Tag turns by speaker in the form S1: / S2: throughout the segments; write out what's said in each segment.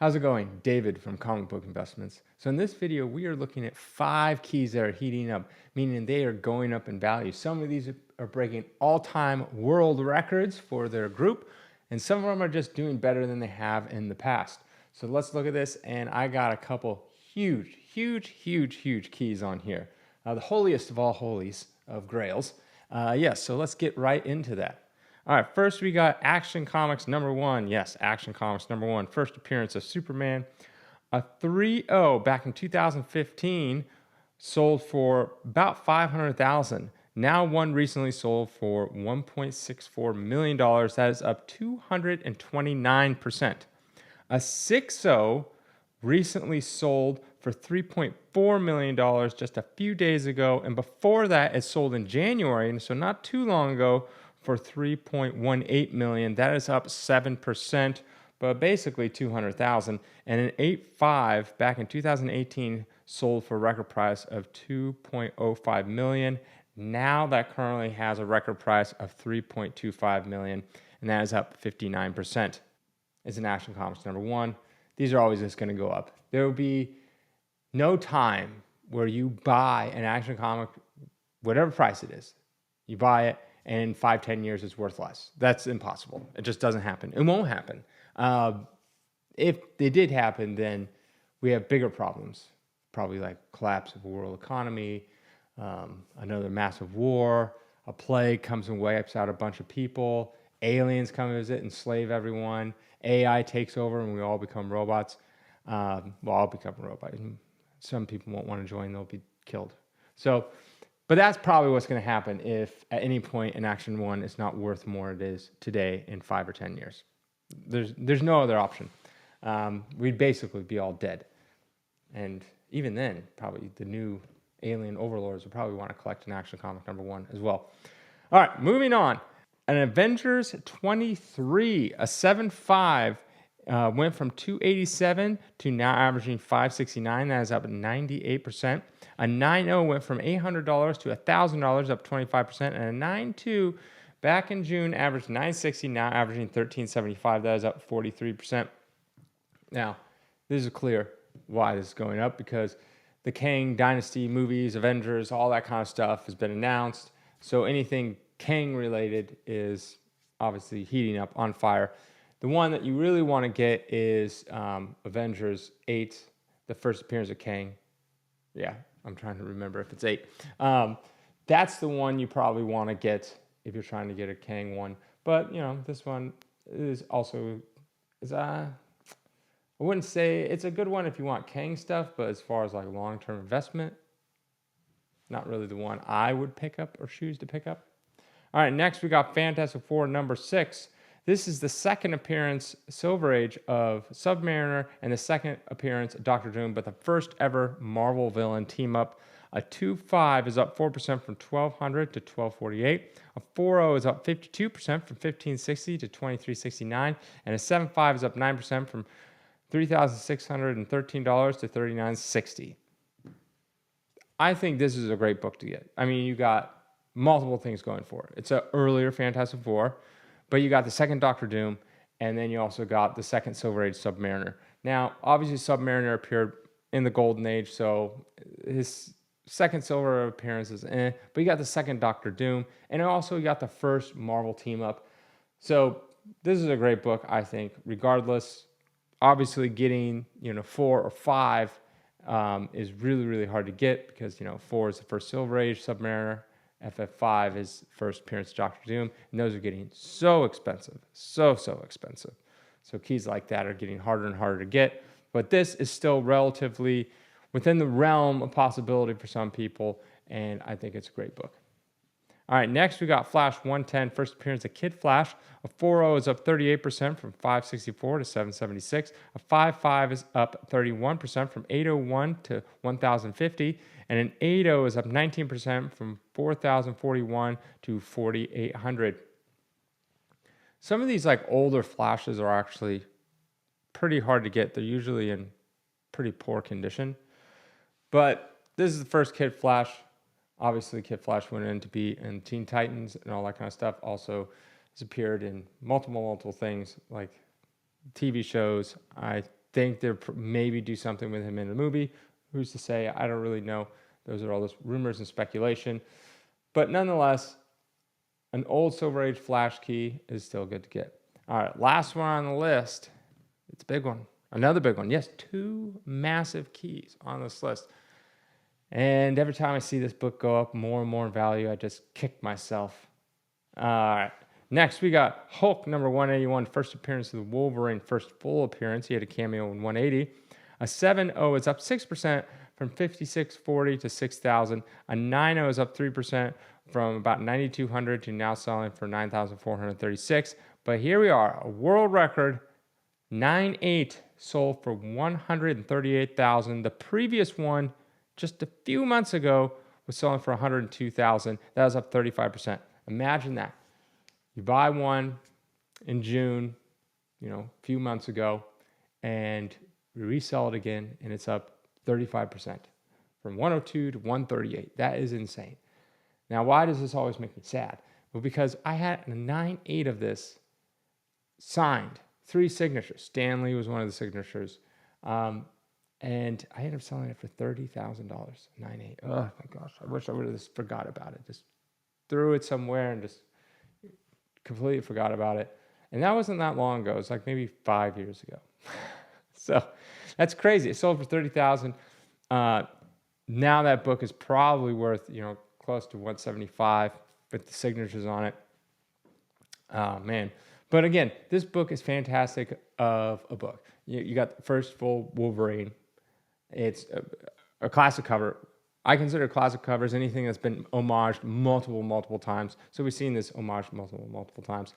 S1: How's it going? David from Comic Book Investments. So in this video, we are looking at 5 keys that are heating up, meaning they are going up in value. Some of these are breaking all-time world records for their group, and some of them are just doing better than they have in the past. So let's look at this, and I got a couple huge keys on here. The holiest of all holies of Grails. Yes, so let's get right into that. All right, first we got Action Comics #1. Yes, Action Comics #1. First appearance of Superman. A 3.0 back in 2015 sold for about $500,000. Now one recently sold for $1.64 million. That is up 229%. A 6.0 recently sold for $3.4 million just a few days ago. And before that, it sold in January, and so not too long ago, for $3.18 million. That is up 7%, but basically 200,000. And an 8.5 back in 2018 sold for a record price of $2.05 million. Now that currently has a record price of $3.25 million, and that is up 59%. It's an Action Comics #1. These are always just going to go up. There will be no time where you buy an Action Comic, whatever price it is, you buy it, and in 5-10 years it's worth less. That's impossible. It just doesn't happen. It won't happen. If it did happen, then we have bigger problems, probably like collapse of the world economy, another massive war, a plague comes and wipes out a bunch of people, aliens come and visit, enslave everyone, AI takes over, and we all become robots. Well, I'll become a robot. Some people won't want to join; they'll be killed. But that's probably what's going to happen if at any point an Action 1 is not worth more it is today in 5 or 10 years. There's no other option. We'd basically be all dead. And even then, probably the new alien overlords would probably want to collect an Action Comic #1 as well. All right, moving on. An Avengers 23, a 7.5, went from 287 to now averaging 569. That is up 98%. A 9.0 went from $800 to $1,000, up 25%. And a 9.2 back in June averaged 960, now averaging 1375. That is up 43%. Now, this is clear why this is going up, because the Kang Dynasty movies, Avengers, all that kind of stuff has been announced. So anything Kang related is obviously heating up, on fire. The one that you really want to get is Avengers 8, the first appearance of Kang. Yeah, I'm trying to remember if it's 8. That's the one you probably want to get if you're trying to get a Kang one. But, this one is also, I wouldn't say it's a good one if you want Kang stuff, but as far as like long-term investment, not really the one I would pick up or choose to pick up. All right, next we got Fantastic Four #6. This is the second appearance, Silver Age, of Submariner, and the second appearance of Doctor Doom, but the first ever Marvel villain team up. A 2.5 is up 4% from 1,200 to 1,248. A 4.0 is up 52% from 1,560 to 2,369. And a 7.5 is up 9% from $3,613 to $3,960. I think this is a great book to get. I mean, you got multiple things going for it. It's an earlier Fantastic Four, but you got the second Doctor Doom, and then you also got the second Silver Age Submariner. Now, obviously, Submariner appeared in the Golden Age, so his second Silver appearance is but you got the second Doctor Doom, and also you got the first Marvel team up. So this is a great book, I think, regardless. Obviously, getting 4 or 5 is really hard to get, because 4 is the first Silver Age Submariner, FF5 is first appearance of Doctor Doom, and those are getting so expensive, so expensive. So keys like that are getting harder and harder to get, but this is still relatively within the realm of possibility for some people, and I think it's a great book. All right, next we got Flash 110, first appearance of Kid Flash. A 4.0 is up 38% from 564 to 776. A 5.5 is up 31% from 801 to 1050. And an 8.0 is up 19% from 4041 to 4800. Some of these like older Flashes are actually pretty hard to get. They're usually in pretty poor condition. But this is the first Kid Flash. Obviously, Kid Flash went in to be in Teen Titans and all that kind of stuff. Also, has appeared in multiple things like TV shows. I think they'll maybe do something with him in the movie. Who's to say? I don't really know. Those are all those rumors and speculation. But nonetheless, an old Silver Age flash key is still good to get. All right, last one on the list. It's a big one. Another big one. Yes, 2 massive keys on this list. And every time I see this book go up more and more in value, I just kick myself. All right. Next, we got Hulk number 181, first appearance of the Wolverine, first full appearance. He had a cameo in 180. A 7.0 is up 6% from 5640 to 6,000. A 9.0 is up 3% from about 9,200 to now selling for 9,436. But here we are, a world record 9.8 sold for 138,000. The previous one, just a few months ago, was selling for 102,000. That was up 35%. Imagine that. You buy one in June, a few months ago, and we resell it again, and it's up 35% from 102 to 138. That is insane. Now, why does this always make me sad? Well, because I had a 9.8 of this signed, 3 signatures. Stanley was one of the signatures. And I ended up selling it for $30,000, 9.8. Oh my gosh, I wish I would have just forgot about it. Just threw it somewhere and just completely forgot about it. And that wasn't that long ago. It was like maybe 5 years ago. So that's crazy. It sold for $30,000. Now that book is probably worth, close to 175 with the signatures on it. Oh man. But again, this book is fantastic of a book. You got the first full Wolverine. It's a classic cover. I consider classic covers anything that's been homaged multiple times. So we've seen this homage multiple times.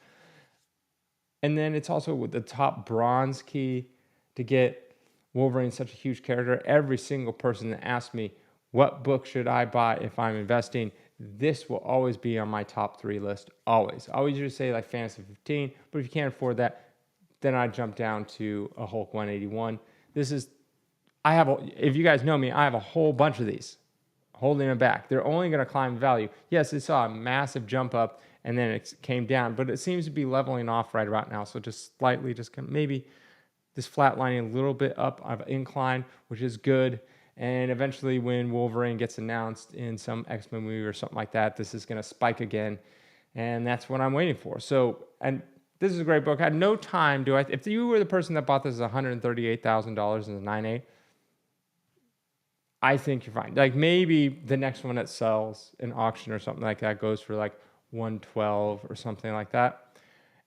S1: And then it's also with the top bronze key to get Wolverine such a huge character. Every single person that asks me, what book should I buy if I'm investing? This will always be on my top 3 list. Always. I always just say like Fantasy 15, but if you can't afford that, then I jump down to a Hulk 181. If you guys know me, I have a whole bunch of these holding them back. They're only going to climb in value. Yes, it saw a massive jump up and then it came down, but it seems to be leveling off right about now. So just slightly, maybe just flatlining a little bit up of incline, which is good. And eventually when Wolverine gets announced in some X-Men movie or something like that, this is going to spike again. And that's what I'm waiting for. So, and this is a great book. I had no time if you were the person that bought this at $138,000 in the 9.8, I think you're fine. Like maybe the next one that sells in auction or something like that goes for like 112 or something like that.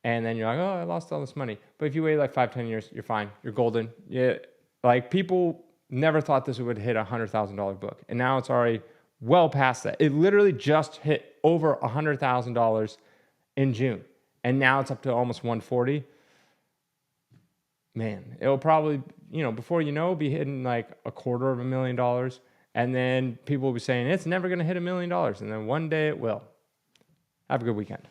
S1: And then you're like, oh, I lost all this money. But if you wait like 5-10 years, you're fine. You're golden. Yeah, like people never thought this would hit a $100,000 book. And now it's already well past that. It literally just hit over $100,000 in June. And now it's up to almost 140. Man, it'll probably, before you know, be hitting like $250,000. And then people will be saying, it's never going to hit $1 million. And then one day it will. Have a good weekend.